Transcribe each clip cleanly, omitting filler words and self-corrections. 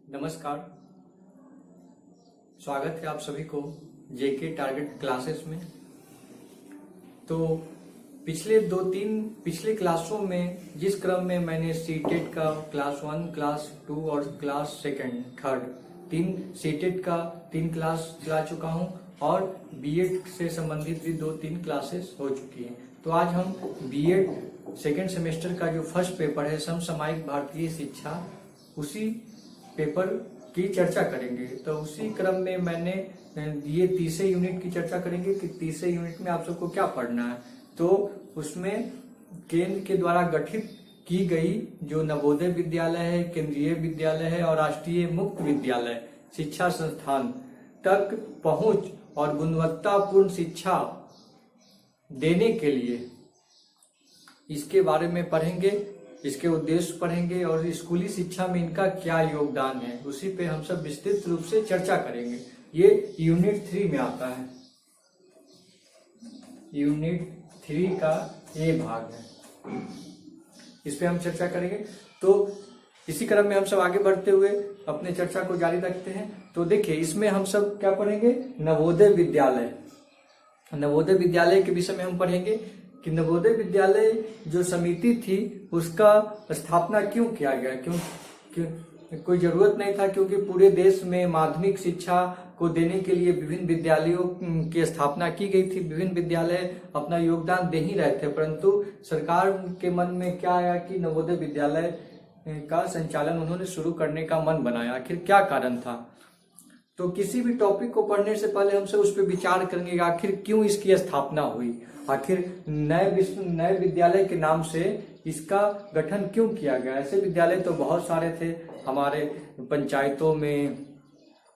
नमस्कार। स्वागत है आप सभी को जेके टारगेट क्लासेस में। तो पिछले क्लासों में जिस क्रम में मैंने सीटेट का क्लास 1, क्लास 2 और क्लास सेकंड थर्ड 3 सीटेट का 3 क्लास चला चुका हूं और बीएड से संबंधित भी 2-3 क्लासेस हो चुकी हैं। तो आज हम बीएड सेकंड सेमेस्टर का जो फर्स्ट पेपर है समसामयिक भारतीय शिक्षा, उसी पेपर की चर्चा करेंगे। तो उसी क्रम में मैंने ये तीसरे यूनिट की चर्चा करेंगे कि तीसरे यूनिट में आप सबको क्या पढ़ना है। तो उसमें केंद्र के द्वारा गठित की गई जो नवोदय विद्यालय है, केंद्रीय विद्यालय है और राष्ट्रीय मुक्त विद्यालय शिक्षा संस्थान तक पहुंच और गुणवत्तापूर्ण शिक्षा देने के लिए इसके बारे में पढ़ेंगे, इसके उद्देश्य पढ़ेंगे और स्कूली शिक्षा में इनका क्या योगदान है, उसी पे हम सब विस्तृत रूप से चर्चा करेंगे। ये यूनिट 3 में आता है, यूनिट 3 का ए भाग है, इस पे हम चर्चा करेंगे। तो इसी क्रम में हम सब आगे बढ़ते हुए अपने चर्चा को जारी रखते हैं। तो देखिए, इसमें हम सब क्या पढ़ेंगे, नवोदय विद्यालय। नवोदय विद्यालय के विषय में हम पढ़ेंगे कि नवोदय विद्यालय जो समिति थी उसका स्थापना क्यों किया गया। क्यों कोई जरूरत नहीं था, क्योंकि पूरे देश में माध्यमिक शिक्षा को देने के लिए विभिन्न विद्यालयों की स्थापना की गई थी। विभिन्न विद्यालय अपना योगदान दे ही रहे थे, परंतु सरकार के मन में क्या आया कि नवोदय विद्यालय का संचालन उन्होंने शुरू करने का मन बनाया। आखिर क्या कारण था। तो किसी भी टॉपिक को पढ़ने से पहले हमसे उस पर विचार करेंगे आखिर क्यों इसकी स्थापना हुई, आखिर नए विद्यालय के नाम से इसका गठन क्यों किया गया। ऐसे विद्यालय तो बहुत सारे थे हमारे पंचायतों में,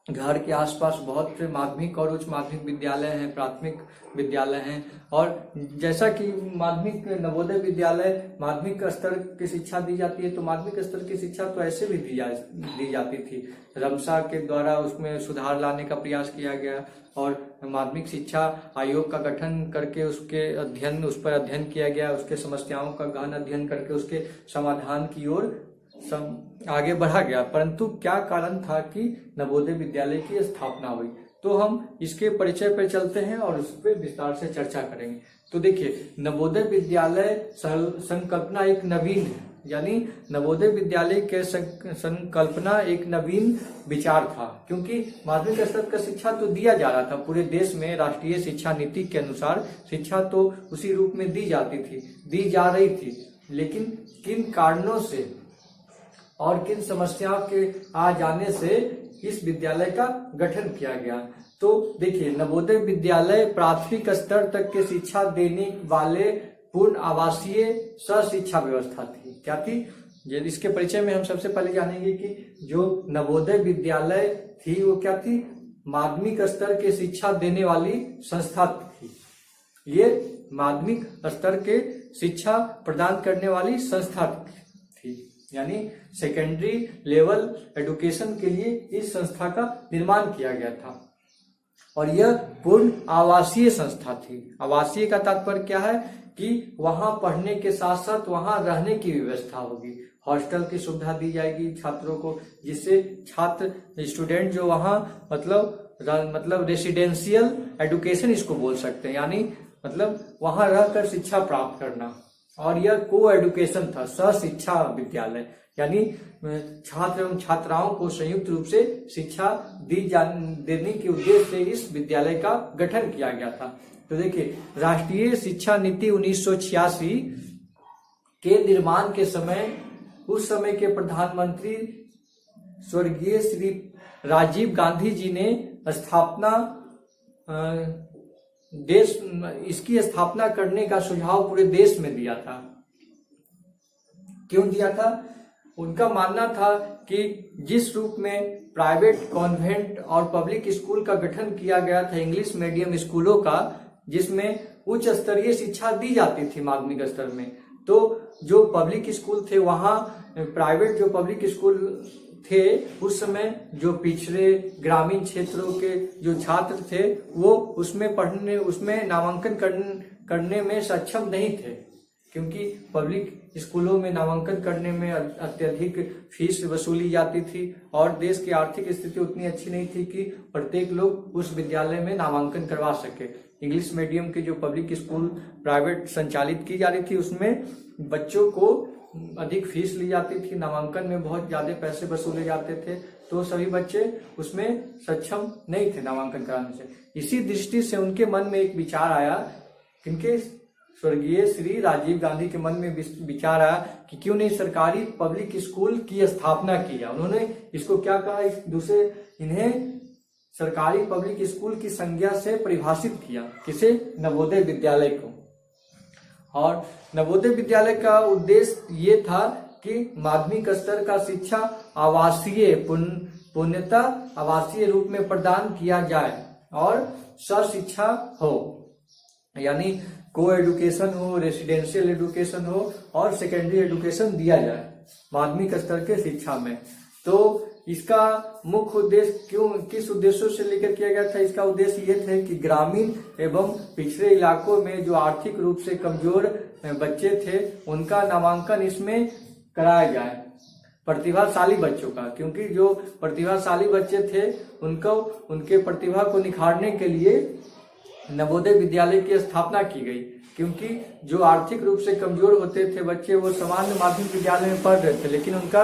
घर के आसपास बहुत से माध्यमिक और उच्च माध्यमिक विद्यालय हैं, प्राथमिक विद्यालय हैं। और जैसा कि माध्यमिक नवोदय विद्यालय माध्यमिक स्तर की शिक्षा दी जाती है, तो माध्यमिक स्तर की शिक्षा तो ऐसे भी दी जाती थी। रमसा के द्वारा उसमें सुधार लाने का प्रयास किया गया और माध्यमिक शिक्षा आयोग का गठन करके उस पर अध्ययन किया गया, उसके समस्याओं का गहन अध्ययन करके उसके समाधान की ओर आगे बढ़ा गया। परंतु क्या कारण था कि नवोदय विद्यालय की स्थापना हुई, तो हम इसके परिचय पर चलते हैं और उस पर विस्तार से चर्चा करेंगे। तो देखिए, नवोदय विद्यालय संकल्पना एक नवीन है, यानी नवोदय विद्यालय के संकल्पना एक नवीन विचार था, क्योंकि माध्यमिक स्तर का शिक्षा तो दिया जा रहा था पूरे देश में। राष्ट्रीय शिक्षा नीति के अनुसार शिक्षा तो उसी रूप में दी जा रही थी, लेकिन किन कारणों से और किन समस्याओं के आ जाने से इस विद्यालय का गठन किया गया। तो देखिए, नवोदय विद्यालय प्राथमिक स्तर तक के शिक्षा देने वाले पूर्ण आवासीय शिक्षा व्यवस्था थी। क्या थी, इसके परिचय में हम सबसे पहले जानेंगे कि जो नवोदय विद्यालय थी वो क्या थी, माध्यमिक स्तर के शिक्षा देने वाली संस्था थी। ये माध्यमिक स्तर के शिक्षा प्रदान करने वाली संस्था थी, यानी सेकेंडरी लेवल एजुकेशन के लिए इस संस्था का निर्माण किया गया था। और यह पूर्ण आवासीय संस्था थी। आवासीय का तात्पर्य क्या है कि वहां पढ़ने के साथ साथ वहां रहने की व्यवस्था होगी, हॉस्टल की सुविधा दी जाएगी छात्रों को, जिससे छात्र स्टूडेंट जो वहां मतलब रेसिडेंशियल एजुकेशन इसको बोल सकते हैं, यानी मतलब वहां रहकर शिक्षा प्राप्त करना। और यह को एजुकेशन था, शिक्षा विद्यालय, यानी छात्र एवं छात्राओं को संयुक्त रूप से शिक्षा देने के उद्देश्य से इस विद्यालय का गठन किया गया था। तो देखिए, राष्ट्रीय शिक्षा नीति 1986 के निर्माण के समय उस समय के प्रधानमंत्री स्वर्गीय श्री राजीव गांधी जी ने इसकी स्थापना करने का सुझाव पूरे देश में दिया था। क्यों दिया था? उनका मानना था कि जिस रूप में प्राइवेट कॉन्वेंट और पब्लिक स्कूल का गठन किया गया था, इंग्लिश मीडियम स्कूलों का, जिसमें उच्च स्तरीय शिक्षा दी जाती थी माध्यमिक स्तर में, तो जो पब्लिक स्कूल थे वहां प्राइवेट जो पब्लिक स्कूल थे उस समय जो पिछड़े ग्रामीण क्षेत्रों के जो छात्र थे वो उसमें नामांकन करने में सक्षम नहीं थे, क्योंकि पब्लिक स्कूलों में नामांकन करने में अत्यधिक फीस वसूली जाती थी और देश की आर्थिक स्थिति उतनी अच्छी नहीं थी कि प्रत्येक लोग उस विद्यालय में नामांकन करवा सके। इंग्लिश मीडियम के जो पब्लिक स्कूल प्राइवेट संचालित की जा रही थी उसमें बच्चों को अधिक फीस ली जाती थी, नामांकन में बहुत ज्यादा पैसे वसूले जाते थे, तो सभी बच्चे उसमें सक्षम नहीं थे नामांकन कराने से। इसी दृष्टि से उनके मन में एक विचार आया, किनके, स्वर्गीय श्री राजीव गांधी के मन में विचार आया कि क्यों नहीं सरकारी पब्लिक स्कूल की स्थापना की जाए। उन्होंने इसको क्या कहा, इन्हें सरकारी पब्लिक स्कूल की संज्ञा से परिभाषित किया। किसे? नवोदय विद्यालय को। और नवोदय विद्यालय का उद्देश्य ये था कि माध्यमिक स्तर का शिक्षा आवासीय पूर्णतः आवासीय रूप में प्रदान किया जाए और सशिक्षा हो, यानी को एजुकेशन हो, रेसिडेंशियल एजुकेशन हो और सेकेंडरी एजुकेशन दिया जाए माध्यमिक स्तर के शिक्षा में। तो इसका मुख्य उद्देश्य किस उद्देश्यों से लेकर किया गया था? इसका उद्देश्य ये थे कि ग्रामीण एवं पिछड़े इलाकों में जो आर्थिक रूप से कमजोर बच्चे थे उनका नामांकन इसमें कराया जाए, प्रतिभाशाली बच्चों का, क्योंकि जो प्रतिभाशाली बच्चे थे उनके प्रतिभा को निखारने के लिए नवोदय विद्यालय की स्थापना की गई। क्योंकि जो आर्थिक रूप से कमजोर होते थे बच्चे वो सामान्य माध्यमिक विद्यालय में पढ़ रहे थे, लेकिन उनका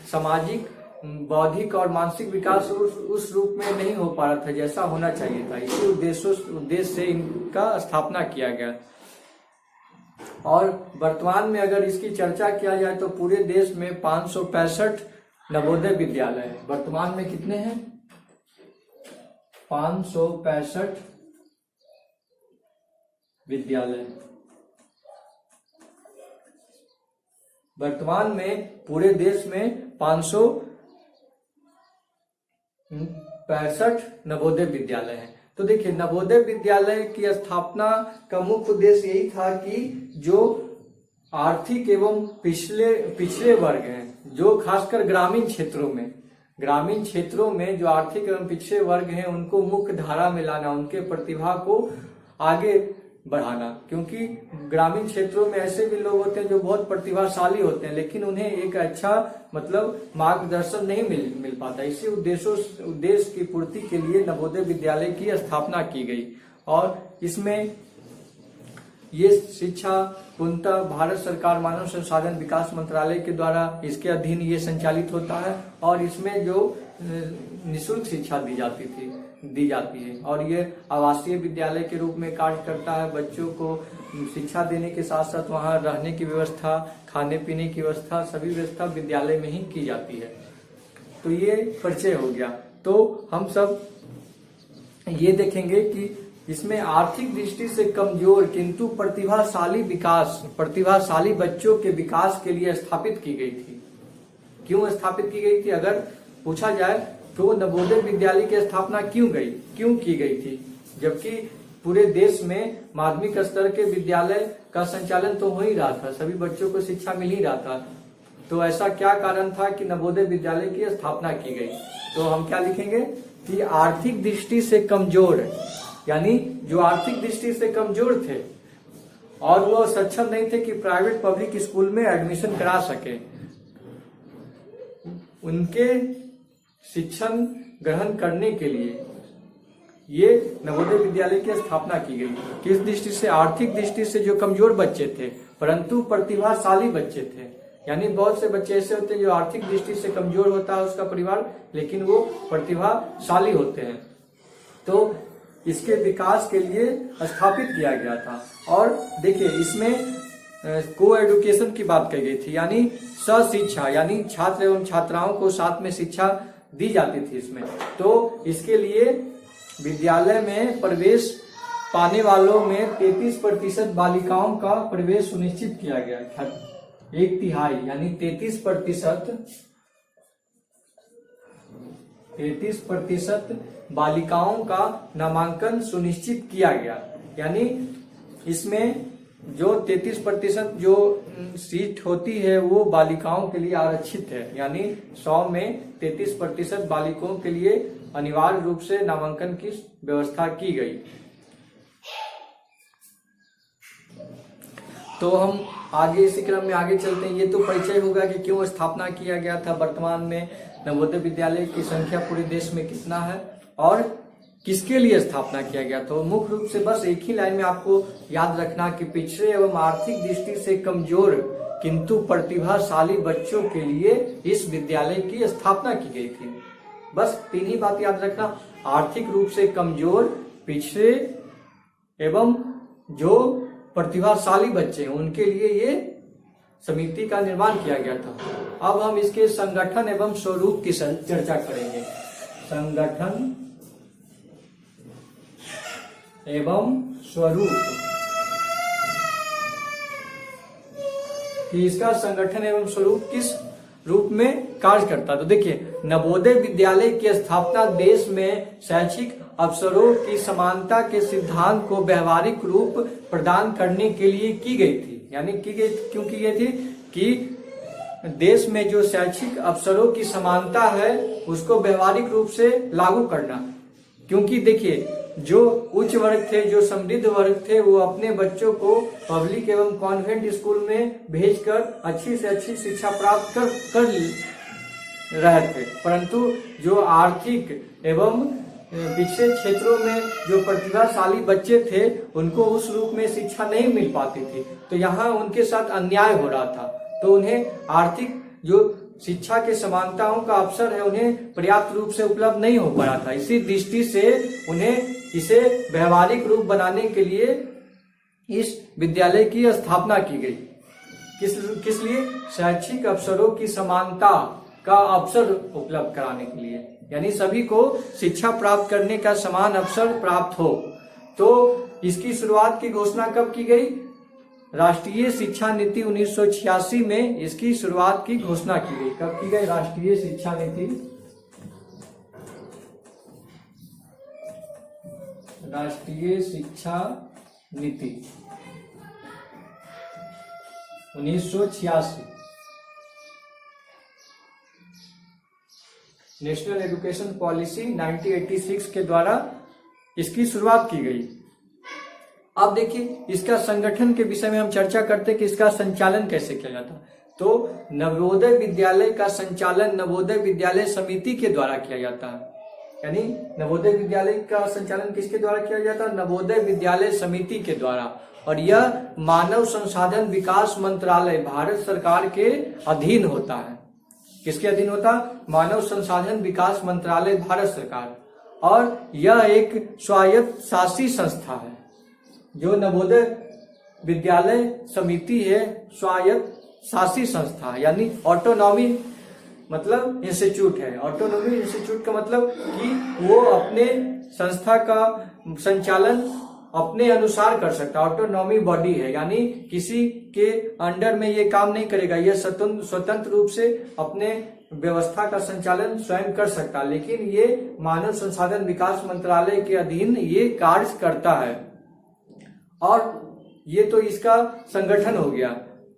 सामाजिक, बौद्धिक और मानसिक विकास उस रूप में नहीं हो पा रहा था जैसा होना चाहिए था। इसी उद्देश्य से इनका स्थापना किया गया। और वर्तमान में अगर इसकी चर्चा किया जाए तो पूरे देश में 565 नवोदय विद्यालय है। वर्तमान में कितने हैं? 565 विद्यालय। वर्तमान में पूरे देश में 565 नवोदय विद्यालय हैं। तो देखिए, नवोदय विद्यालय की स्थापना का मुख्य उद्देश्य यही था कि जो आर्थिक एवं पिछले वर्ग हैं, जो खासकर ग्रामीण क्षेत्रों में जो आर्थिक एवं पिछड़े वर्ग हैं उनको मुख्य धारा में लाना, उनके प्रतिभा को आगे बढ़ाना। क्योंकि ग्रामीण क्षेत्रों में ऐसे भी लोग होते हैं जो बहुत प्रतिभाशाली होते हैं, लेकिन उन्हें एक अच्छा मार्गदर्शन नहीं मिल पाता। इसी उद्देश्य की पूर्ति के लिए नवोदय विद्यालय की स्थापना की गई और इसमें ये शिक्षा पूर्णतः भारत सरकार मानव संसाधन विकास मंत्रालय के द्वारा इसके अधीन ये संचालित होता है और इसमें जो निःशुल्क शिक्षा दी जाती है और ये आवासीय विद्यालय के रूप में कार्य करता है। बच्चों को शिक्षा देने के साथ साथ वहाँ रहने की व्यवस्था, खाने पीने की व्यवस्था, सभी व्यवस्था विद्यालय में ही की जाती है। तो ये परिचय हो गया। तो हम सब ये देखेंगे कि इसमें आर्थिक दृष्टि से कमजोर किंतु प्रतिभाशाली बच्चों के विकास के लिए स्थापित की गई थी। क्यों स्थापित की गई थी अगर पूछा जाए तो नवोदय विद्यालय की स्थापना क्यों की गई थी, जबकि पूरे देश में माध्यमिक स्तर के विद्यालय का संचालन तो हो ही रहा था, सभी बच्चों को शिक्षा मिल ही रहा था। तो ऐसा क्या कारण था कि नवोदय विद्यालय की स्थापना की गई? तो हम क्या लिखेंगे कि आर्थिक दृष्टि से कमजोर, यानी जो आर्थिक दृष्टि से कमजोर थे और वो सक्षम नहीं थे कि प्राइवेट पब्लिक स्कूल में एडमिशन करा सके, उनके शिक्षण ग्रहण करने के लिए ये नवोदय विद्यालय की स्थापना की गई। किस दृष्टि से? आर्थिक दृष्टि से जो कमजोर बच्चे थे परंतु प्रतिभाशाली बच्चे थे, यानी बहुत से बच्चे ऐसे होते हैं जो आर्थिक दृष्टि से कमजोर होता है उसका परिवार, लेकिन वो प्रतिभाशाली होते हैं। तो इसके विकास के लिए स्थापित किया गया था। और देखिए, इसमें को एजुकेशन की बात कही गई थी, यानी सशिक्षा, यानी छात्र एवं छात्राओं को साथ में शिक्षा दी जाती थी इसमें। तो इसके लिए विद्यालय में प्रवेश पाने वालों में 33% बालिकाओं का प्रवेश सुनिश्चित किया गया। 1/3 यानी 33% बालिकाओं का नामांकन सुनिश्चित किया गया। यानी इसमें जो 33% जो सीट होती है वो बालिकाओं के लिए आरक्षित है, यानी 100 में 33% बालिकाओं के लिए अनिवार्य रूप से नामांकन की व्यवस्था की गई। तो हम आगे इसी क्रम में आगे चलते हैं। ये तो परिचय होगा कि क्यों स्थापना किया गया था, वर्तमान में नवोदय विद्यालय की संख्या पूरे देश में कितना है और किसके लिए स्थापना किया गया। तो मुख्य रूप से बस एक ही लाइन में आपको याद रखना कि पिछड़े एवं आर्थिक दृष्टि से कमजोर किंतु प्रतिभाशाली बच्चों के लिए इस विद्यालय की स्थापना की गई थी। बस 3 ही बात याद रखना, आर्थिक रूप से कमजोर, पिछड़े एवं जो प्रतिभाशाली बच्चे हैं उनके लिए ये समिति का निर्माण किया गया था। अब हम इसके संगठन एवं स्वरूप की चर्चा करेंगे। संगठन एवं स्वरूप कि इसका संगठन एवं स्वरूप किस रूप में कार्य करता। तो देखिए, नवोदय विद्यालय की स्थापना देश में शैक्षिक अवसरों की समानता के सिद्धांत को व्यवहारिक रूप प्रदान करने के लिए की गई थी। यानी की गई क्यों की गई थी कि देश में जो शैक्षिक अवसरों की समानता है उसको व्यवहारिक रूप से लागू करना। क्योंकि देखिए, जो उच्च वर्ग थे, जो समृद्ध वर्ग थे, वो अपने बच्चों को पब्लिक एवं कॉन्वेंट स्कूल में भेजकर अच्छी से अच्छी शिक्षा प्राप्त कर रहे थे, परंतु जो आर्थिक एवं पिछड़े क्षेत्रों में जो प्रतिभाशाली बच्चे थे उनको उस रूप में शिक्षा नहीं मिल पाती थी। तो यहाँ उनके साथ अन्याय हो रहा था। तो उन्हें आर्थिक जो शिक्षा के समानताओं का अवसर है उन्हें पर्याप्त रूप से उपलब्ध नहीं हो पा रहा था। इसी दृष्टि से उन्हें इसे व्यवहारिक रूप बनाने के लिए इस विद्यालय की स्थापना की गई। किस लिए? शैक्षिक अवसरों की समानता का अवसर उपलब्ध कराने के लिए, यानी सभी को शिक्षा प्राप्त करने का समान अवसर प्राप्त हो। तो इसकी शुरुआत की घोषणा कब की गई? राष्ट्रीय शिक्षा नीति 1986 में इसकी शुरुआत की घोषणा की गई। कब की गई? राष्ट्रीय शिक्षा नीति 1986। नेशनल एजुकेशन पॉलिसी 1986 के द्वारा इसकी शुरुआत की गई। अब देखिए, इसका संगठन के विषय में हम चर्चा करते हैं कि इसका संचालन कैसे किया जाता। तो नवोदय विद्यालय का संचालन नवोदय विद्यालय समिति के द्वारा किया जाता है। यानी नवोदय विद्यालय का संचालन किसके द्वारा किया जाता है? नवोदय विद्यालय समिति के द्वारा। और यह मानव संसाधन विकास मंत्रालय भारत सरकार के अधीन होता है। किसके अधीन होता? मानव संसाधन विकास मंत्रालय, भारत सरकार। और यह एक स्वायत्त शासी संस्था है। जो नवोदय विद्यालय समिति है, स्वायत्त शासी संस्था, यानी ऑटोनॉमी मतलब इंस्टीट्यूट है। ऑटोनॉमी इंस्टीट्यूट का मतलब कि वो अपने संस्था का संचालन अपने अनुसार कर सकता है। ऑटोनॉमी बॉडी है, यानी किसी के अंडर में ये काम नहीं करेगा। यह स्वतंत्र रूप से अपने व्यवस्था का संचालन स्वयं कर सकता है, लेकिन ये मानव संसाधन विकास मंत्रालय के अधीन ये कार्य करता है। और ये तो इसका संगठन हो गया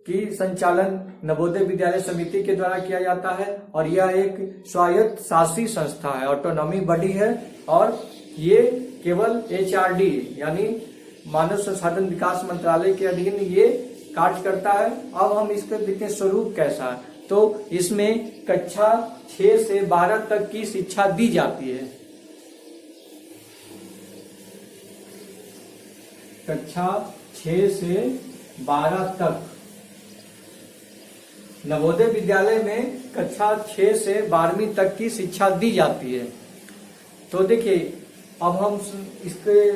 कि संचालन नवोदय विद्यालय समिति के द्वारा किया जाता है। और यह एक स्वायत्त शासी संस्था है, ऑटोनॉमी बॉडी है। और ये केवल HRD यानी मानव संसाधन विकास मंत्रालय के अधीन ये कार्य करता है। अब हम इसका देखते हैं स्वरूप कैसा है। तो इसमें कक्षा 6 से 12 तक की शिक्षा दी जाती है। कक्षा 6 से 12 तक नवोदय विद्यालय में कक्षा 6 से 12वीं तक की शिक्षा दी जाती है। तो देखिए, अब हम इसके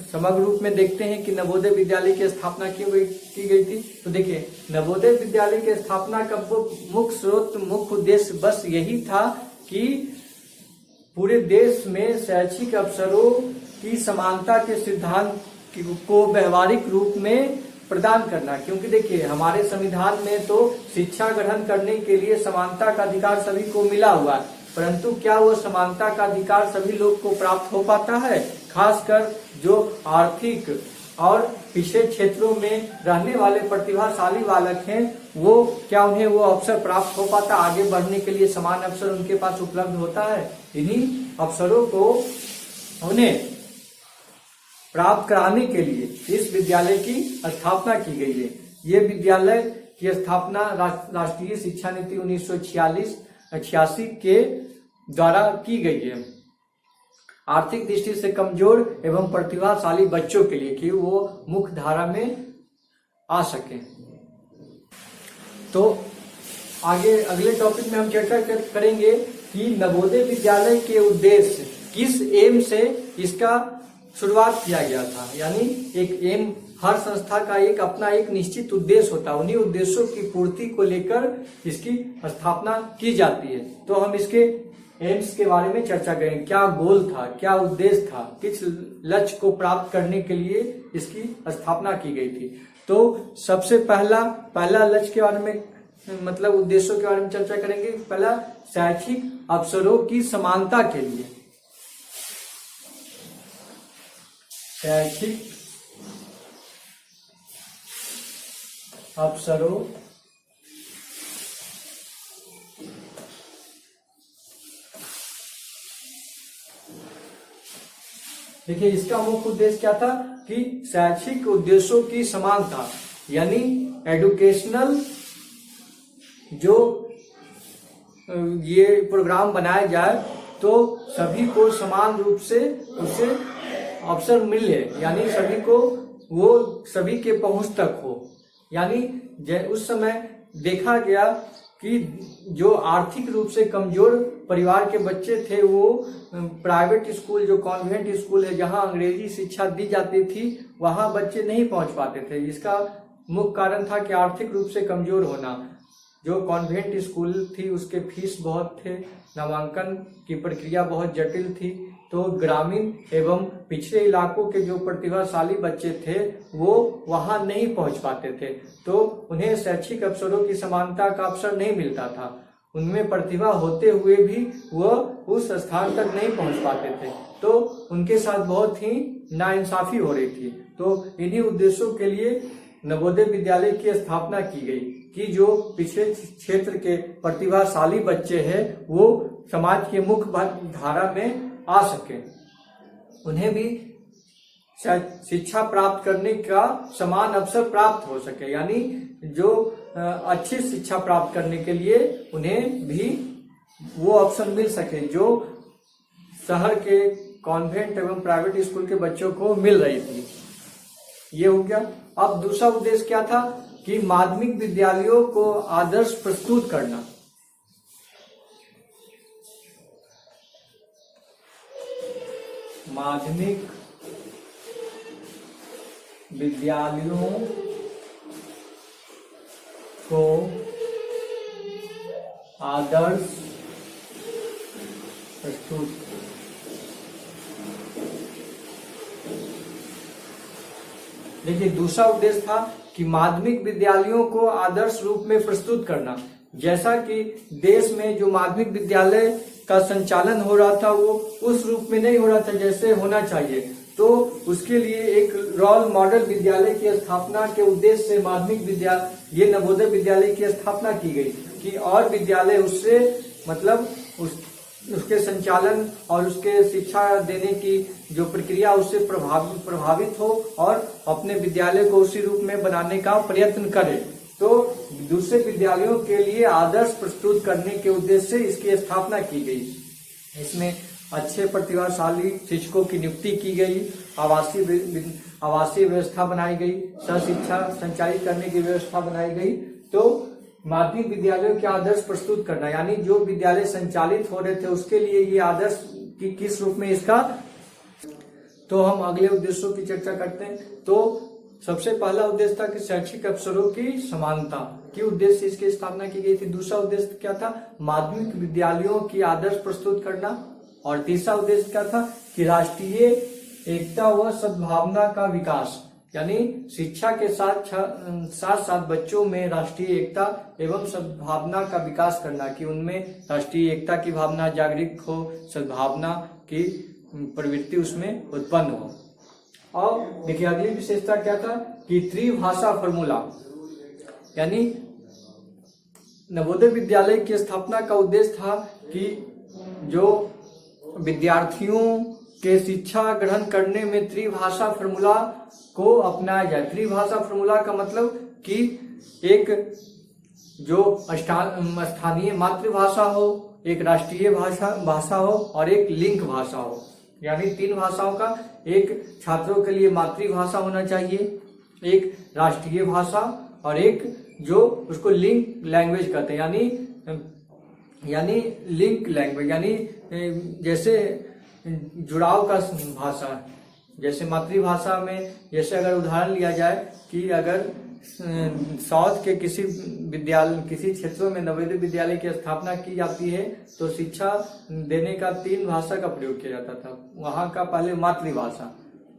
समग्र रूप में देखते हैं कि नवोदय विद्यालय की स्थापना की गई थी। तो देखिए, नवोदय विद्यालय की स्थापना का मुख्य स्रोत, मुख्य उद्देश्य बस यही था कि पूरे देश में शैक्षिक अवसरों की समानता के सिद्धांत को व्यवहारिक रूप में प्रदान करना। क्योंकि देखिए, हमारे संविधान में तो शिक्षा ग्रहण करने के लिए समानता का अधिकार सभी को मिला हुआ है, परंतु क्या वो समानता का अधिकार सभी लोग को प्राप्त हो पाता है? खासकर जो आर्थिक और पिछड़े क्षेत्रों में रहने वाले प्रतिभाशाली बालक हैं, वो क्या उन्हें वो अवसर प्राप्त हो पाता? आगे बढ़ने के लिए समान अवसर उनके पास उपलब्ध होता है? इन्हीं अवसरों को उन्हें प्राप्त कराने के लिए इस विद्यालय की स्थापना की गई है। ये विद्यालय की स्थापना राष्ट्रीय शिक्षा नीति 1986 के द्वारा की गई है, आर्थिक दृष्टि से कमजोर एवं प्रतिभाशाली बच्चों के लिए, कि वो मुख्य धारा में आ सके। तो आगे अगले टॉपिक में हम चर्चा करेंगे कि नवोदय विद्यालय के उद्देश्य, किस एम से इसका शुरुआत किया गया था। यानी एक एम, हर संस्था का एक अपना एक निश्चित उद्देश्य होता है, उन्हीं उद्देश्यों की पूर्ति को लेकर इसकी स्थापना की जाती है। तो हम इसके एम्स के बारे में चर्चा करेंगे, क्या गोल था, क्या उद्देश्य था, किस लक्ष्य को प्राप्त करने के लिए इसकी स्थापना की गई थी। तो सबसे पहला लक्ष्य के बारे में, मतलब उद्देश्यों के बारे में चर्चा करेंगे। पहला, शैक्षिक अवसरों की समानता के लिए, शैक्षिक अवसरों देखिए, इसका मुख्य उद्देश्य क्या था कि शैक्षिक उद्देश्यों की समानता, यानी एजुकेशनल जो ये प्रोग्राम बनाया जाए तो सभी को समान रूप से उसे अवसर मिले, यानी सभी को वो सभी के पहुंच तक हो। यानी उस समय देखा गया कि जो आर्थिक रूप से कमजोर परिवार के बच्चे थे वो प्राइवेट स्कूल, जो कॉन्वेंट स्कूल है जहां अंग्रेजी शिक्षा दी जाती थी, वहां बच्चे नहीं पहुंच पाते थे। इसका मुख्य कारण था कि आर्थिक रूप से कमजोर होना। जो कॉन्वेंट स्कूल थी उसके फीस बहुत थे, नामांकन की प्रक्रिया बहुत जटिल थी, तो ग्रामीण एवं पिछड़े इलाकों के जो प्रतिभाशाली बच्चे थे वो वहां नहीं पहुंच पाते थे, तो उन्हें शैक्षिक अवसरों की समानता का अवसर नहीं मिलता था। उनमें प्रतिभा होते हुए भी वो उस स्थान तक नहीं पहुंच पाते थे, तो उनके साथ बहुत ही नाइंसाफी हो रही थी। तो इन्हीं उद्देश्यों के लिए नवोदय विद्यालय की स्थापना की गई कि जो पिछड़े क्षेत्र के प्रतिभाशाली बच्चे हैं वो समाज के मुख्य धारा में आ सके, उन्हें भी शिक्षा प्राप्त करने का समान अवसर प्राप्त हो सके। यानी जो अच्छी शिक्षा प्राप्त करने के लिए उन्हें भी वो अवसर मिल सके जो शहर के कॉन्वेंट एवं प्राइवेट स्कूल के बच्चों को मिल रही थी। ये हो गया। अब दूसरा उद्देश्य क्या था कि माध्यमिक विद्यालयों को आदर्श प्रस्तुत करना। माध्यमिक विद्यालयों को आदर्श प्रस्तुत, देखिए दूसरा उद्देश्य था कि माध्यमिक विद्यालयों को आदर्श रूप में प्रस्तुत करना। जैसा कि देश में जो माध्यमिक विद्यालय का संचालन हो रहा था वो उस रूप में नहीं हो रहा था जैसे होना चाहिए, तो उसके लिए एक रोल मॉडल विद्यालय की स्थापना के उद्देश्य से माध्यमिक विद्यालय, ये नवोदय विद्यालय की स्थापना की गई कि और विद्यालय उससे मतलब उसके संचालन और उसके शिक्षा देने की जो प्रक्रिया उससे प्रभावित हो और अपने विद्यालय को उसी रूप में बनाने का प्रयत्न करे। तो दूसरे विद्यालयों के लिए आदर्श प्रस्तुत करने के उद्देश्य से इसकी स्थापना की गई। इसमें अच्छे प्रतिभाशाली शिक्षकों की नियुक्ति की गई, आवासीय व्यवस्था बनाई गई, सहशिक्षा संचालित करने की व्यवस्था बनाई गई। तो माध्यमिक विद्यालयों के आदर्श प्रस्तुत करना, यानी जो विद्यालय संचालित हो रहे थे उसके लिए ये आदर्श की किस रूप में इसका। तो हम अगले उद्देश्यों की चर्चा करते हैं। तो सबसे पहला उद्देश्य था कि शैक्षिक अवसरों की समानता की उद्देश्य से इसकी स्थापना की गई थी। दूसरा उद्देश्य क्या था, माध्यमिक विद्यालयों की आदर्श प्रस्तुत करना। और तीसरा उद्देश्य क्या था कि राष्ट्रीय एकता व सद्भावना का विकास, यानी शिक्षा के साथ साथ बच्चों में राष्ट्रीय एकता एवं सद्भावना का विकास करना, कि उनमें राष्ट्रीय एकता की भावना जागृत हो, सद्भावना की प्रवृत्ति उसमें उत्पन्न हो। और देखिए अगली विशेषता क्या था कि त्रिभाषा फॉर्मूला, यानी नवोदय विद्यालय की स्थापना का उद्देश्य था कि जो विद्यार्थियों के शिक्षा ग्रहण करने में त्रिभाषा फॉर्मूला को अपनाया जाए। त्रिभाषा फॉर्मूला का मतलब कि एक जो स्थानीय मातृभाषा हो, एक राष्ट्रीय भाषा हो और एक लिंक भाषा हो, यानी 3 भाषाओं का, एक छात्रों के लिए मातृभाषा होना चाहिए, एक राष्ट्रीय भाषा और एक जो उसको लिंक लैंग्वेज कहते हैं, यानी लिंक लैंग्वेज, यानी जैसे जुड़ाव का भाषा। जैसे मातृभाषा में, जैसे अगर उदाहरण लिया जाए कि अगर साउथ के किसी क्षेत्रों में नवोदय विद्यालय की स्थापना की जाती है तो शिक्षा देने का 3 भाषा का प्रयोग किया जाता था। वहाँ का पहले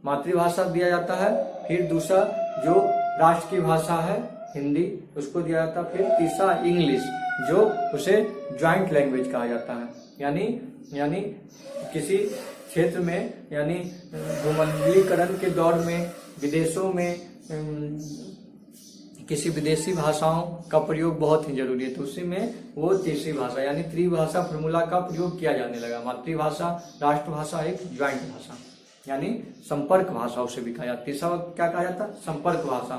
मातृभाषा दिया जाता है, फिर दूसरा जो राष्ट्र की भाषा है हिंदी उसको दिया जाता है, फिर तीसरा इंग्लिश जो उसे ज्वाइंट लैंग्वेज कहा जाता है। यानी किसी क्षेत्र में, यानी भूमंडलीकरण के दौर में विदेशों में किसी विदेशी भाषाओं का प्रयोग बहुत ही जरूरी है, तो उसी में वो तीसरी भाषा यानी त्रिभाषा फॉर्मूला का प्रयोग किया जाने लगा। मातृभाषा, राष्ट्रभाषा, एक ज्वाइंट भाषा यानी संपर्क भाषा उसे भी कहा जाता। तीसरा क्या कहा जाता? संपर्क भाषा।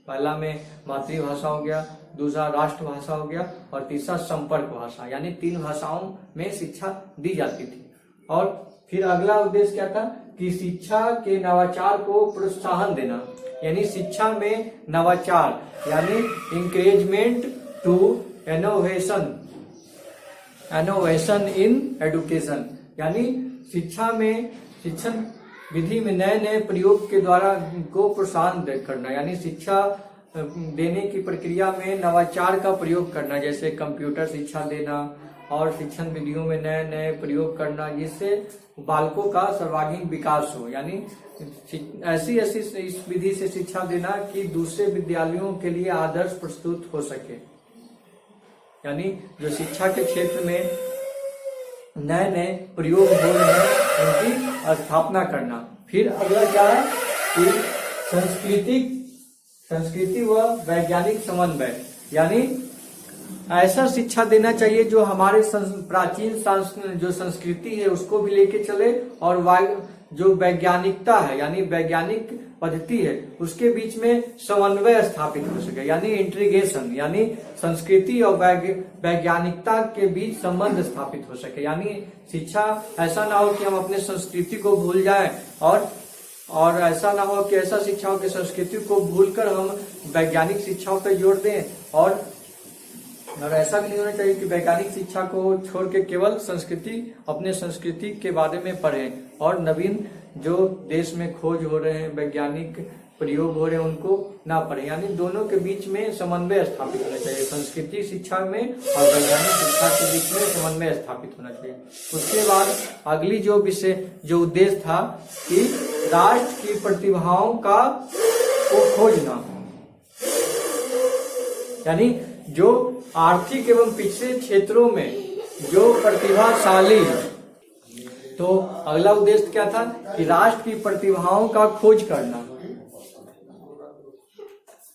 पहला में मातृभाषा हो गया, दूसरा राष्ट्रभाषा हो गया और तीसरा संपर्क भाषा, यानी 3 भाषाओं में शिक्षा दी जाती थी। और फिर अगला उद्देश्य क्या था कि शिक्षा के नवाचार को प्रोत्साहन देना, यानी शिक्षा में नवाचार यानी encouragement to innovation in education, यानी शिक्षण विधि में नए प्रयोग के द्वारा को प्रोत्साहन करना, यानी शिक्षा देने की प्रक्रिया में नवाचार का प्रयोग करना, जैसे कंप्यूटर शिक्षा देना और शिक्षण विधियों में नए प्रयोग करना, जिससे बालकों का सर्वांगीण विकास हो। यानी ऐसी इस विधि से शिक्षा देना कि दूसरे विद्यालयों के लिए आदर्श प्रस्तुत हो सके, यानी जो शिक्षा के क्षेत्र में नए प्रयोग हो रहे हैं उनकी स्थापना करना। फिर अगला क्या है कि संस्कृति व वैज्ञानिक समन्वय, यानी ऐसा शिक्षा देना चाहिए जो हमारे प्राचीन जो संस्कृति है उसको भी लेके चले और जो वैज्ञानिकता है यानी वैज्ञानिक पद्धति है उसके बीच में समन्वय स्थापित हो सके, यानी इंटीग्रेशन, यानी संस्कृति और वैज्ञानिकता के बीच संबंध स्थापित हो सके। यानी शिक्षा ऐसा ना हो कि हम अपने संस्कृति को भूल जाएं और ऐसा ना हो कि ऐसा शिक्षा हो कि संस्कृति को भूलकर हम वैज्ञानिक शिक्षाओं पर जोर दें, और ऐसा भी नहीं होना चाहिए कि वैज्ञानिक शिक्षा को छोड़ के केवल अपने संस्कृति के बारे में पढ़ें और नवीन जो देश में खोज हो रहे हैं, वैज्ञानिक प्रयोग हो रहे हैं उनको ना पढ़ें। यानी दोनों के बीच में समन्वय स्थापित होना चाहिए, संस्कृति शिक्षा में और वैज्ञानिक शिक्षा के बीच में समन्वय स्थापित होना चाहिए। उसके बाद अगली जो उद्देश्य था कि राष्ट्र की प्रतिभाओं को खोजना, यानी जो आर्थिक एवं पिछड़े क्षेत्रों में जो प्रतिभाशाली है, तो अगला उद्देश्य क्या था कि राष्ट्र की प्रतिभाओं का खोज करना,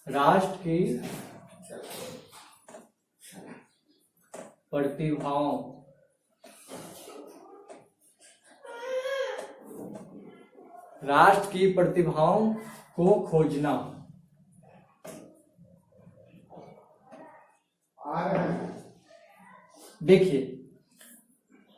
राष्ट्र की प्रतिभाओं को खोजना। देखिए,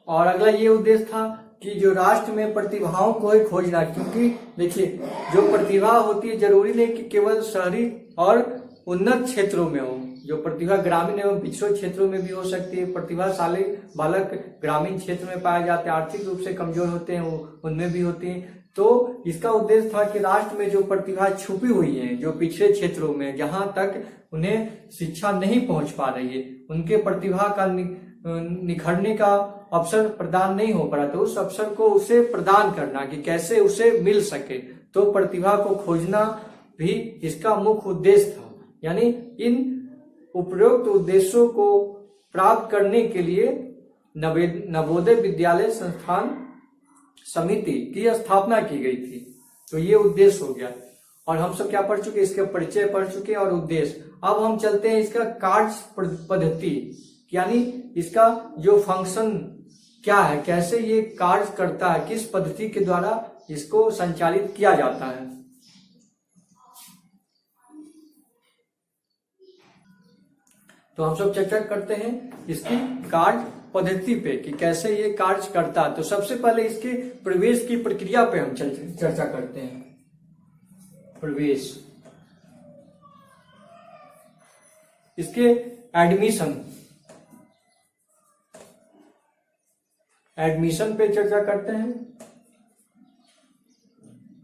और अगला ये उद्देश्य था कि जो राष्ट्र में प्रतिभाओं को ही खोजना, क्योंकि देखिए जो प्रतिभा होती है जरूरी नहीं कि केवल शहरी और उन्नत क्षेत्रों में हो, जो प्रतिभा ग्रामीण एवं पिछड़े क्षेत्रों में भी हो सकती है। प्रतिभाशाली बालक ग्रामीण क्षेत्र में पाए जाते हैं, आर्थिक रूप से कमजोर होते हैं उनमें भी होती है। तो इसका उद्देश्य था कि राष्ट्र में जो प्रतिभा छुपी हुई है, जो पिछड़े क्षेत्रों में जहां तक उन्हें शिक्षा नहीं पहुंच पा रही है, उनके प्रतिभा का निखरने का अवसर प्रदान नहीं हो पा रहा, तो उस अवसर को उसे प्रदान करना कि कैसे उसे मिल सके। तो प्रतिभा को खोजना भी इसका मुख्य उद्देश्य था। यानी इन उपरोक्त उद्देश्यों को प्राप्त करने के लिए नवोदय विद्यालय संस्थान समिति की स्थापना की गई थी। तो ये उद्देश्य हो गया, और हम सब क्या पढ़ चुके, इसके परिचय पढ़ चुके और उद्देश्य। अब हम चलते हैं इसका कार्य पद्धति, यानी इसका जो फंक्शन क्या है, कैसे ये कार्य करता है, किस पद्धति के द्वारा इसको संचालित किया जाता है। तो हम सब चर्चा करते हैं इसकी कार्य पद्धति पे कि कैसे ये कार्य करता है। तो सबसे पहले इसके प्रवेश की प्रक्रिया पे हम चर्चा करते हैं। प्रवेश, इसके एडमिशन पे चर्चा करते हैं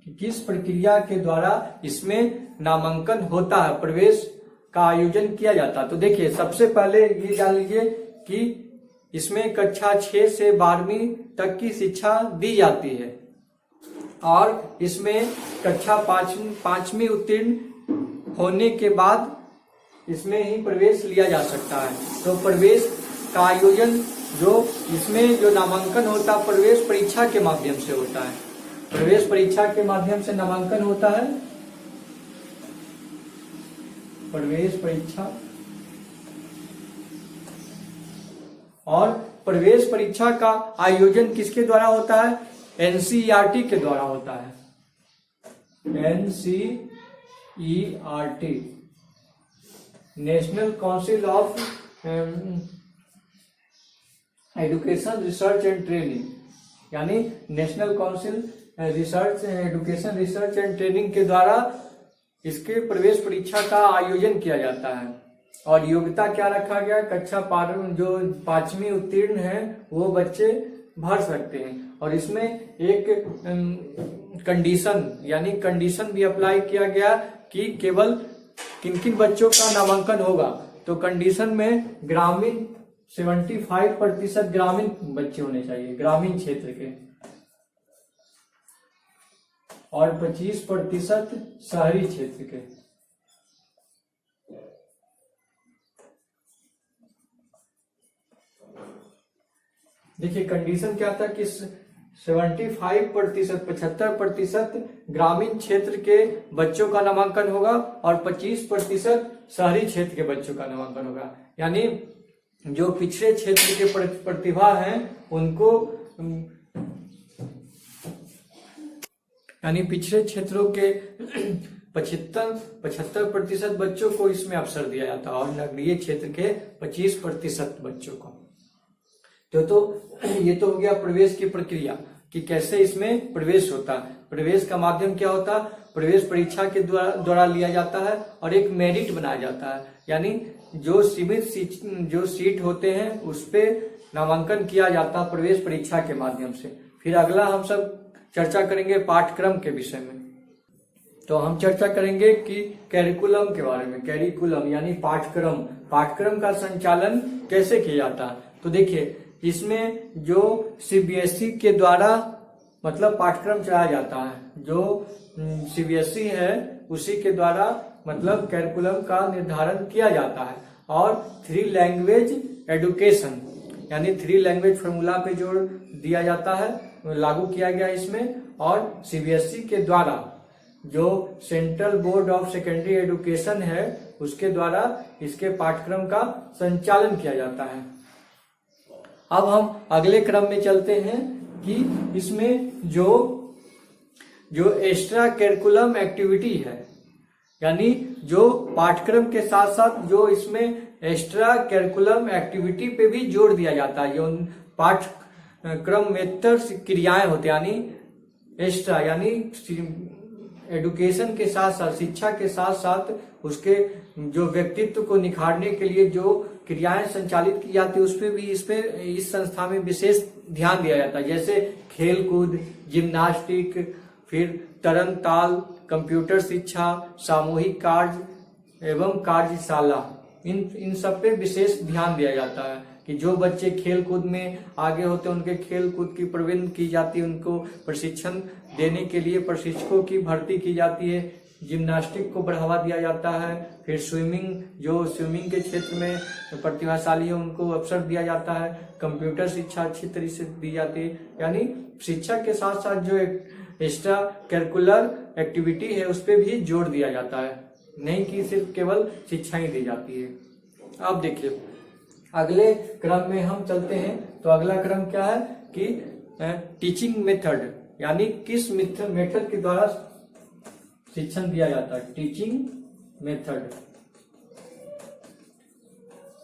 कि किस प्रक्रिया के द्वारा इसमें नामांकन होता है, प्रवेश का आयोजन किया जाता है। तो देखिए, सबसे पहले ये जान लीजिए कि इसमें कक्षा 6 से 12वीं तक की शिक्षा दी जाती है और इसमें कक्षा 5वीं उत्तीर्ण होने के बाद इसमें ही प्रवेश लिया जा सकता है। तो प्रवेश का आयोजन इसमें जो नामांकन होता है प्रवेश परीक्षा के माध्यम से होता है। प्रवेश परीक्षा के माध्यम से नामांकन होता है। प्रवेश परीक्षा, और प्रवेश परीक्षा का आयोजन किसके द्वारा होता है? एनसीईआरटी के द्वारा होता है। NCERT, national council of education research and training, यानी national council education research and training के द्वारा इसके प्रवेश परीक्षा का आयोजन किया जाता है। और योग्यता क्या रखा गया? कक्षा 5वीं उत्तीर्ण है वो बच्चे भर सकते हैं। और इसमें एक कंडीशन, यानी कंडीशन भी अप्लाई किया गया कि केवल किन किन बच्चों का नामांकन होगा। तो कंडीशन में ग्रामीण 75% ग्रामीण बच्चे होने चाहिए, ग्रामीण क्षेत्र के, और 25% शहरी क्षेत्र के। देखिए, कंडीशन क्या था कि 75% ग्रामीण क्षेत्र के बच्चों का नामांकन होगा और 25% शहरी क्षेत्र के बच्चों का नामांकन होगा। यानी जो पिछड़े क्षेत्र के प्रतिभा हैं उनको, यानी पिछड़े क्षेत्रों के 75% बच्चों को इसमें अवसर दिया जाता है और नगरीय क्षेत्र के 25% बच्चों को। तो ये तो हो गया प्रवेश की प्रक्रिया कि कैसे इसमें प्रवेश होता है। प्रवेश का माध्यम क्या होता है? प्रवेश परीक्षा के द्वारा लिया जाता है और एक मेरिट बनाया जाता है, यानी जो सीमित सीट होते हैं उस पे नामांकन किया जाता है प्रवेश परीक्षा के माध्यम से। फिर अगला हम सब चर्चा करेंगे पाठ्यक्रम के विषय में। तो हम चर्चा करेंगे कि कैरिकुलम के बारे में। कैरिकुलम यानी पाठ्यक्रम का संचालन कैसे किया जाता है। तो देखिए, इसमें जो सीबीएसई के द्वारा मतलब पाठ्यक्रम चलाया जाता है, जो सीबीएसई है उसी के द्वारा मतलब कैरिकुलम का निर्धारण किया जाता है। और 3 लैंग्वेज एडुकेशन, यानी 3 लैंग्वेज फॉर्मूला पे जोर दिया जाता है, लागू किया गया इसमें। और सीबीएसई के द्वारा जो central board of secondary education है उसके द्वारा इसके पाठ्यक्रम का संचालन किया जाता है। अब हम अगले क्रम में चलते हैं कि इसमें जो एक्स्ट्रा करिकुलम एक्टिविटी है, यानी जो पाठ्यक्रम के साथ साथ जो इसमें एक्स्ट्रा करिकुलम एक्टिविटी पे भी जोर दिया जाता है। जो पाठ्यक्रमेतर क्रियाएं होती है, यानी एक्स्ट्रा, यानी एडुकेशन के साथ साथ, शिक्षा के साथ साथ उसके जो व्यक्तित्व को निखारने के लिए जो क्रियाएं संचालित की जाती है उस पे भी इस संस्था में विशेष ध्यान दिया जाता है। जैसे खेल कूद, जिम्नास्टिक, फिर तरन ताल, कंप्यूटर शिक्षा, सामूहिक कार्य एवं कार्यशाला, इन सब पे विशेष ध्यान दिया जाता है कि जो बच्चे खेल कूद में आगे होते हैं उनके खेल कूद की प्रबंध की जाती है, उनको प्रशिक्षण देने के लिए प्रशिक्षकों की भर्ती की जाती है। जिम्नास्टिक को बढ़ावा दिया जाता है। फिर स्विमिंग के क्षेत्र में प्रतिभाशाली है उनको अवसर दिया जाता है। कंप्यूटर शिक्षा अच्छी तरह से दी जाती है। यानी शिक्षा के साथ साथ जो एक्स्ट्रा करिकुलर एक्टिविटी है उस पर भी जोर दिया जाता है, नहीं कि सिर्फ केवल शिक्षा ही दी जाती है। अब देखिए अगले क्रम में हम चलते हैं। तो अगला क्रम क्या है कि टीचिंग मेथड, यानी किस मेथड के द्वारा शिक्षण दिया जाता है। टीचिंग मेथड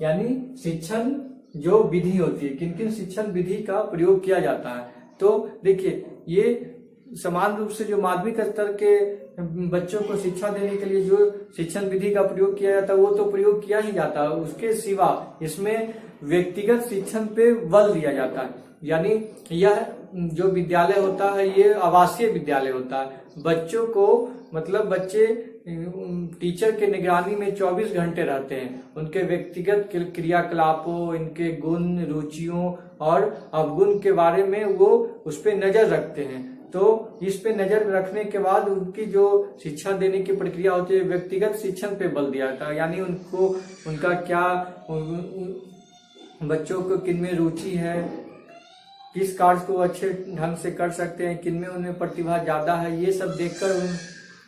यानी शिक्षण जो विधि होती है, किन किन शिक्षण विधि का प्रयोग किया जाता है। तो देखिए, ये समान रूप से जो माध्यमिक स्तर के बच्चों को शिक्षा देने के लिए जो शिक्षण विधि का प्रयोग किया जाता है वो तो प्रयोग किया ही जाता है। उसके सिवा इसमें व्यक्तिगत शिक्षण पे बल दिया जाता है। यानी यह जो विद्यालय होता है ये आवासीय विद्यालय होता है। बच्चों को मतलब बच्चे टीचर के निगरानी में 24 घंटे रहते हैं। उनके व्यक्तिगत क्रियाकलापों, इनके गुण, रुचियों और अवगुण के बारे में वो उस पर नजर रखते हैं। तो इस पे नजर रखने के बाद उनकी जो शिक्षा देने की प्रक्रिया होती है व्यक्तिगत शिक्षण पे बल दिया जाता है। यानी उनको उनका क्या, बच्चों को किनमें रुचि है, किस कार्य को अच्छे ढंग से कर सकते हैं, किनमें उनमें प्रतिभा ज्यादा है, ये सब देखकर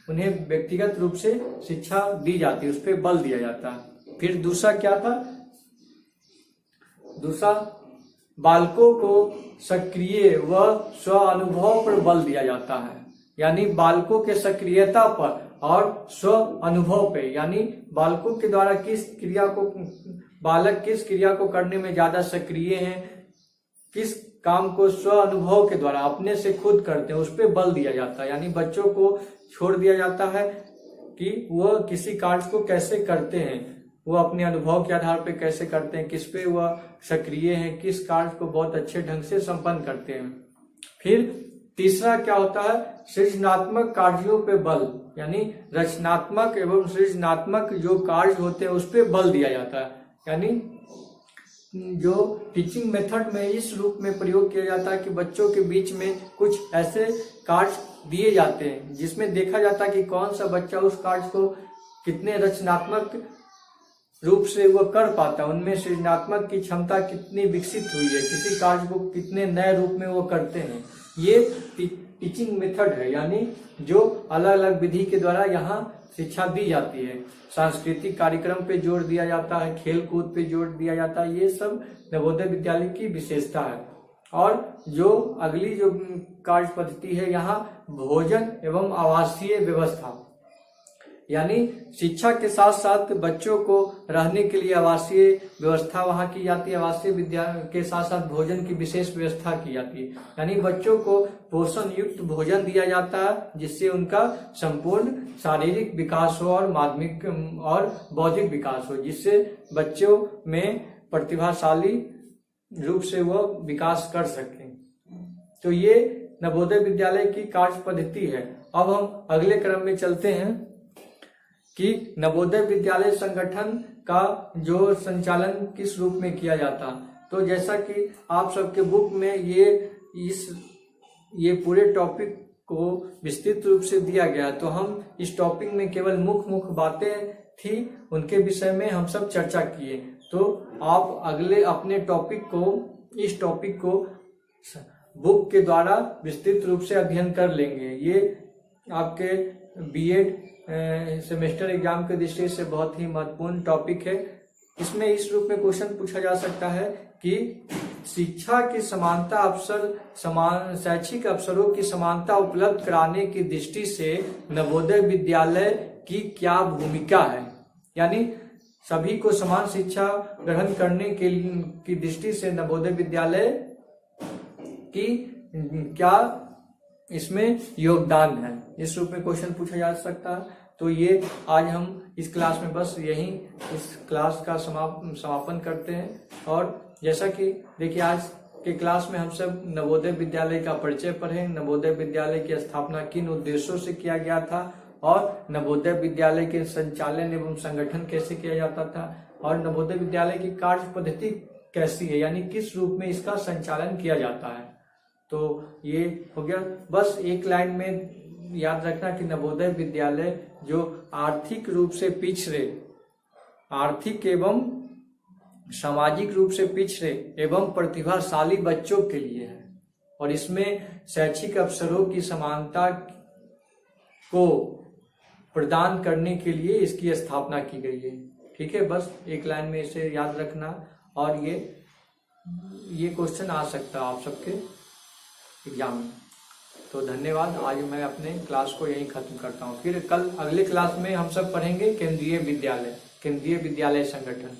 उन्हें व्यक्तिगत रूप से शिक्षा दी जाती है, उस पर बल दिया जाता है। फिर दूसरा क्या था, दूसरा बालकों को सक्रिय व स्व अनुभव पर बल दिया जाता है। यानी बालकों के सक्रियता पर और स्व अनुभव पे, यानी बालकों के द्वारा बालक किस क्रिया को करने में ज्यादा सक्रिय हैं, किस काम को स्व अनुभव के द्वारा अपने से खुद करते हैं, उस पर बल दिया जाता है। यानी बच्चों को छोड़ दिया जाता है कि वह किसी कार्य को कैसे करते हैं, वो अपने अनुभव के आधार पर कैसे करते हैं, किस पे वह सक्रिय हैं, किस कार्य को बहुत अच्छे ढंग से संपन्न करते हैं। फिर तीसरा क्या होता है, सृजनात्मक कार्यों पे बल, यानी रचनात्मक एवं सृजनात्मक जो कार्य होते हैं उस पर बल दिया जाता है। यानी जो टीचिंग मेथड में इस रूप में प्रयोग किया जाता है कि बच्चों के बीच में कुछ ऐसे कार्य दिए जाते हैं जिसमें देखा जाता है कि कौन सा बच्चा उस कार्य को कितने रचनात्मक रूप से वो कर पाता है, उनमें सृजनात्मक की क्षमता कितनी विकसित हुई है, किसी कार्य को कितने नए रूप में वो करते हैं। ये टीचिंग मेथड है, यानी जो अलग अलग विधि के द्वारा यहाँ शिक्षा दी जाती है। सांस्कृतिक कार्यक्रम पे जोर दिया जाता है, खेल कूद पे जोर दिया जाता है, ये सब नवोदय विद्यालय की विशेषता है। और जो अगली जो कार्य पद्धति है यहाँ भोजन एवं आवासीय व्यवस्था, यानी शिक्षा के साथ साथ बच्चों को रहने के लिए आवासीय व्यवस्था वहाँ की जाती है। आवासीय विद्यालय के साथ साथ भोजन की विशेष व्यवस्था की जाती है। यानी बच्चों को पोषण युक्त भोजन दिया जाता है जिससे उनका संपूर्ण शारीरिक विकास हो और माध्यमिक और बौद्धिक विकास हो, जिससे बच्चों में प्रतिभाशाली रूप से वह विकास कर सकें। तो ये नवोदय विद्यालय की कार्य पद्धति है। अब हम अगले क्रम में चलते हैं कि नवोदय विद्यालय संगठन का जो संचालन किस रूप में किया जाता। तो जैसा कि आप सबके बुक में ये पूरे टॉपिक को विस्तृत रूप से दिया गया, तो हम इस टॉपिक में केवल मुख्य बातें थी उनके विषय में हम सब चर्चा किए। तो आप अगले अपने इस टॉपिक को बुक के द्वारा विस्तृत रूप से अध्ययन कर लेंगे। ये आपके बीएड सेमेस्टर एग्जाम के दृष्टि से बहुत ही महत्वपूर्ण टॉपिक है। इसमें इस रूप में क्वेश्चन पूछा जा सकता है कि शिक्षा की समानता शैक्षिक अवसरों की समानता उपलब्ध कराने की दृष्टि से नवोदय विद्यालय की क्या भूमिका है। यानी सभी को समान शिक्षा ग्रहण करने की दृष्टि से नवोदय विद्यालय की क्या इसमें योगदान है, इस रूप में क्वेश्चन पूछा जा सकता है। तो ये आज हम इस क्लास में बस यही इस क्लास का समापन करते हैं। और जैसा कि देखिए आज के क्लास में हम सब नवोदय विद्यालय का परिचय पढ़े, नवोदय विद्यालय की स्थापना किन उद्देश्यों से किया गया था और नवोदय विद्यालय के संचालन एवं संगठन कैसे किया जाता था और नवोदय विद्यालय की कार्य पद्धति कैसी है, यानी किस रूप में इसका संचालन किया जाता है। तो ये हो गया। बस एक लाइन में याद रखना कि नवोदय विद्यालय जो आर्थिक रूप से पिछड़े, आर्थिक एवं सामाजिक रूप से पिछड़े एवं प्रतिभाशाली बच्चों के लिए है और इसमें शैक्षिक अवसरों की समानता को प्रदान करने के लिए इसकी स्थापना की गई है। ठीक है, बस एक लाइन में इसे याद रखना और ये क्वेश्चन आ सकता है आप सबके एग्जाम में। तो धन्यवाद, आज मैं अपने क्लास को यहीं खत्म करता हूँ। फिर कल अगले क्लास में हम सब पढ़ेंगे केंद्रीय विद्यालय संगठन।